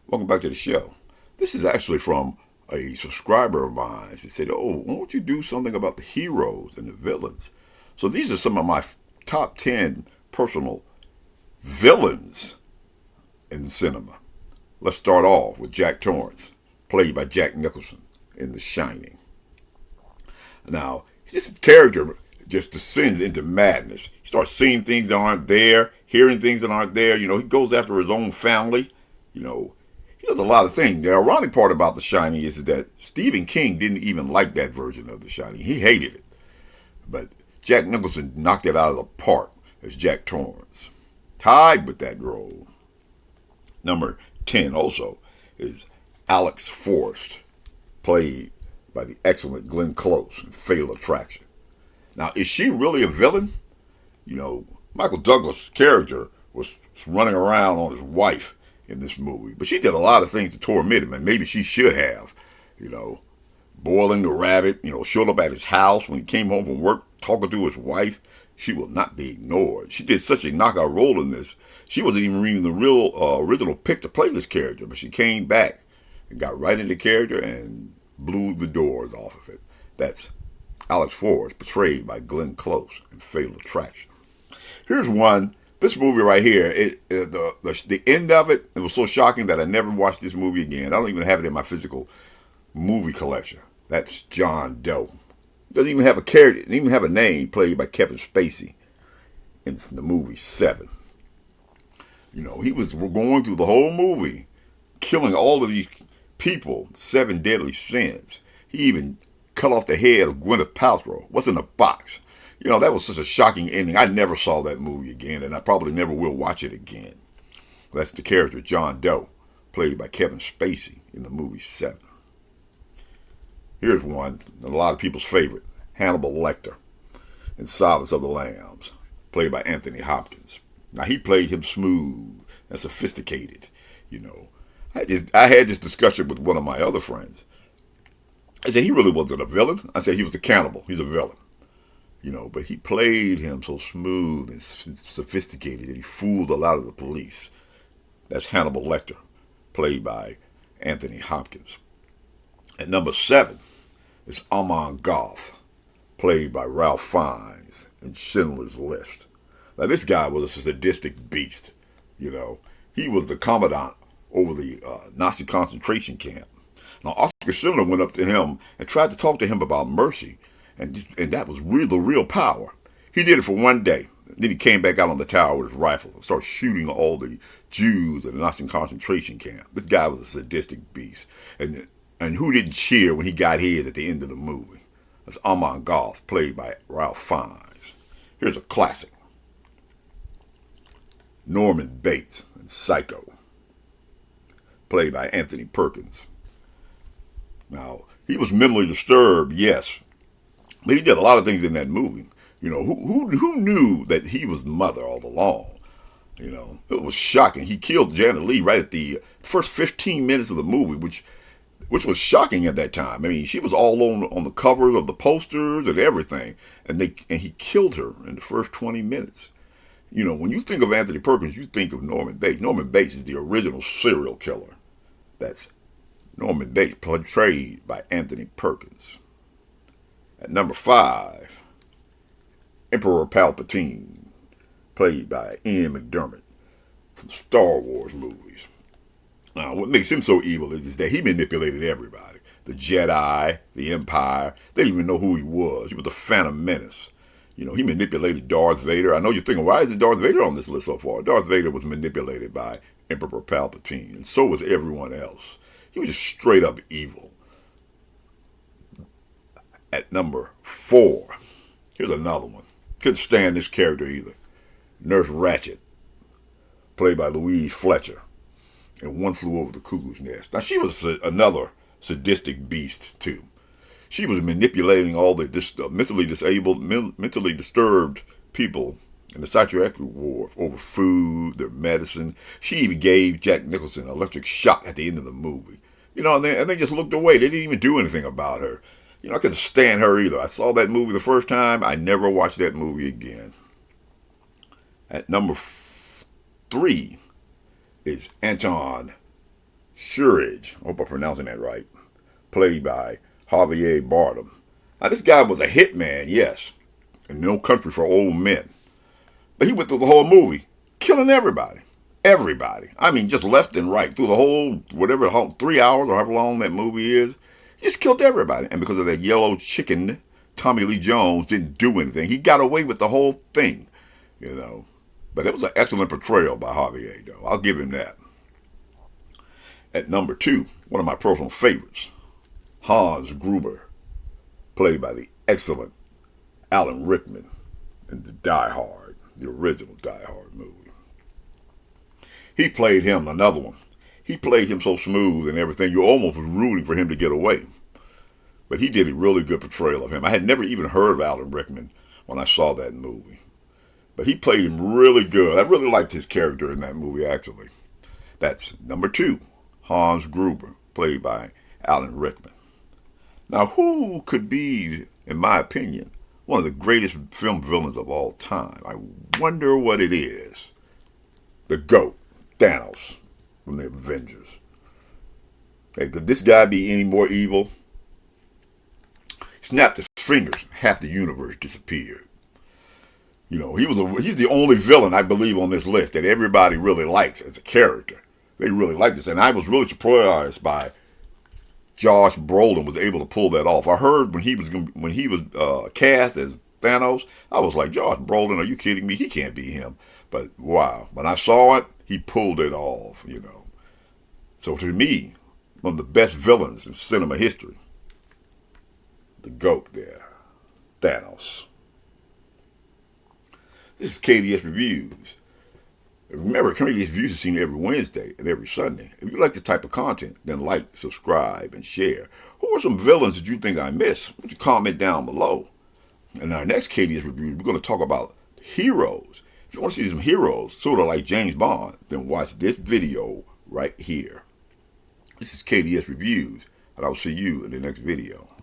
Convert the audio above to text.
Welcome back to the show. This is actually from a subscriber of mine. He said, "Oh, why don't you do something about the heroes and the villains?" So these are some of my top 10 personal villains in cinema. Let's start off with Jack Torrance, played by Jack Nicholson in The Shining. Now, this character just descends into madness. He starts seeing things that aren't there, hearing things that aren't there. He goes after his own family. You know, he does a lot of things. The ironic part about The Shining is that Stephen King didn't even like that version of The Shining. He hated it. But Jack Nicholson knocked it out of the park as Jack Torrance. Tied with that role. Number 10 also is Alex Forrest, played by the excellent Glenn Close in Fatal Attraction. Now, is she really a villain? Michael Douglas' character was running around on his wife in this movie, but she did a lot of things to torment him, and maybe she should have. You know, Boiling the rabbit, showed up at his house when he came home from work, talking to his wife. She will not be ignored. She did such a knockout role in this. She wasn't even reading the real original pick to play this character, but she came back and got right into character and blew the doors off of it. That's Alex Forrest, portrayed by Glenn Close in Fatal Attraction. Here's one. This movie right here, the end of it, it was so shocking that I never watched this movie again. I don't even have it in my physical movie collection. That's John Doe. Doesn't even have a character, doesn't even have a name, played by Kevin Spacey in the movie Seven. He was going through the whole movie, killing all of these people, seven deadly sins. He even cut off the head of Gwyneth Paltrow. What's in the box? That was such a shocking ending. I never saw that movie again, and I probably never will watch it again. That's the character John Doe, played by Kevin Spacey in the movie Seven. Here's one, a lot of people's favorite, Hannibal Lecter in Silence of the Lambs, played by Anthony Hopkins. Now, he played him smooth and sophisticated. I had this discussion with one of my other friends. I said he really wasn't a villain. I said he was a cannibal. He's a villain. But he played him so smooth and sophisticated that he fooled a lot of the police. That's Hannibal Lecter, played by Anthony Hopkins. At number 7 is Amon Goth, played by Ralph Fiennes in Schindler's List. Now, this guy was a sadistic beast. He was the commandant over the Nazi concentration camp. Now, Oscar Schindler went up to him and tried to talk to him about mercy, and that was the real power. He did it for one day. Then he came back out on the tower with his rifle and started shooting all the Jews in the Nazi concentration camp. This guy was a sadistic beast. And who didn't cheer when he got his at the end of the movie? That's Amon Goth, played by Ralph Fiennes. Here's a classic. Norman Bates in Psycho, played by Anthony Perkins. Now, he was mentally disturbed, yes, but he did a lot of things in that movie. Who knew that he was mother all along? It was shocking. He killed Janet Leigh right at the first 15 minutes of the movie, which was shocking at that time. I mean, she was all on the covers of the posters and everything, and he killed her in the first 20 minutes. When you think of Anthony Perkins, you think of Norman Bates. Norman Bates is the original serial killer. That's Norman Bates, portrayed by Anthony Perkins. At number 5, Emperor Palpatine, played by Ian McDiarmid from Star Wars movies. Now, what makes him so evil is that he manipulated everybody. The Jedi, the Empire, they didn't even know who he was. He was the Phantom Menace. He manipulated Darth Vader. I know you're thinking, why isn't Darth Vader on this list so far? Darth Vader was manipulated by Emperor Palpatine, and so was everyone else. He was just straight up evil. At number 4, here's another one. Couldn't stand this character either. Nurse Ratched, played by Louise Fletcher, and One Flew Over the Cuckoo's Nest. Now, she was another sadistic beast, too. She was manipulating all the mentally disabled, mentally disturbed people in the psychiatric ward over food, their medicine. She even gave Jack Nicholson an electric shock at the end of the movie. And they just looked away. They didn't even do anything about her. I couldn't stand her either. I saw that movie the first time. I never watched that movie again. At number 3 is Anton Shuridge, I hope I'm pronouncing that right, played by Javier Bardem. Now, this guy was a hitman, yes, in No Country for Old Men. But he went through the whole movie, killing everybody. Everybody. I mean, just left and right. Through the whole, whatever, 3 hours or however long that movie is, he just killed everybody. And because of that yellow chicken, Tommy Lee Jones didn't do anything. He got away with the whole thing, you know. But it was an excellent portrayal by Javier, though. I'll give him that. At number 2, one of my personal favorites, Hans Gruber, played by the excellent Alan Rickman in the Die Hard, the original Die Hard movie. He played him, another one. He played him so smooth and everything, you almost was rooting for him to get away. But he did a really good portrayal of him. I had never even heard of Alan Rickman when I saw that movie. But he played him really good. I really liked his character in that movie, actually. That's number 2, Hans Gruber, played by Alan Rickman. Now, who could be, in my opinion, one of the greatest film villains of all time? I wonder what it is. The GOAT, Thanos, from the Avengers. Hey, could this guy be any more evil? He snapped his fingers, half the universe disappeared. You know, he's the only villain, I believe, on this list that everybody really likes as a character. They really like this. And I was really surprised by Josh Brolin was able to pull that off. I heard when he was cast as Thanos, I was like, Josh Brolin, are you kidding me? He can't be him. But wow, when I saw it, he pulled it off, you know. So to me, one of the best villains in cinema history, the GOAT there, Thanos. This is KDS Reviews. Remember, KDS Reviews is seen every Wednesday and every Sunday. If you like this type of content, then like, subscribe, and share. Who are some villains that you think I missed? Why don't you comment down below? In our next KDS Reviews, we're going to talk about heroes. If you want to see some heroes, sort of like James Bond, then watch this video right here. This is KDS Reviews, and I'll see you in the next video.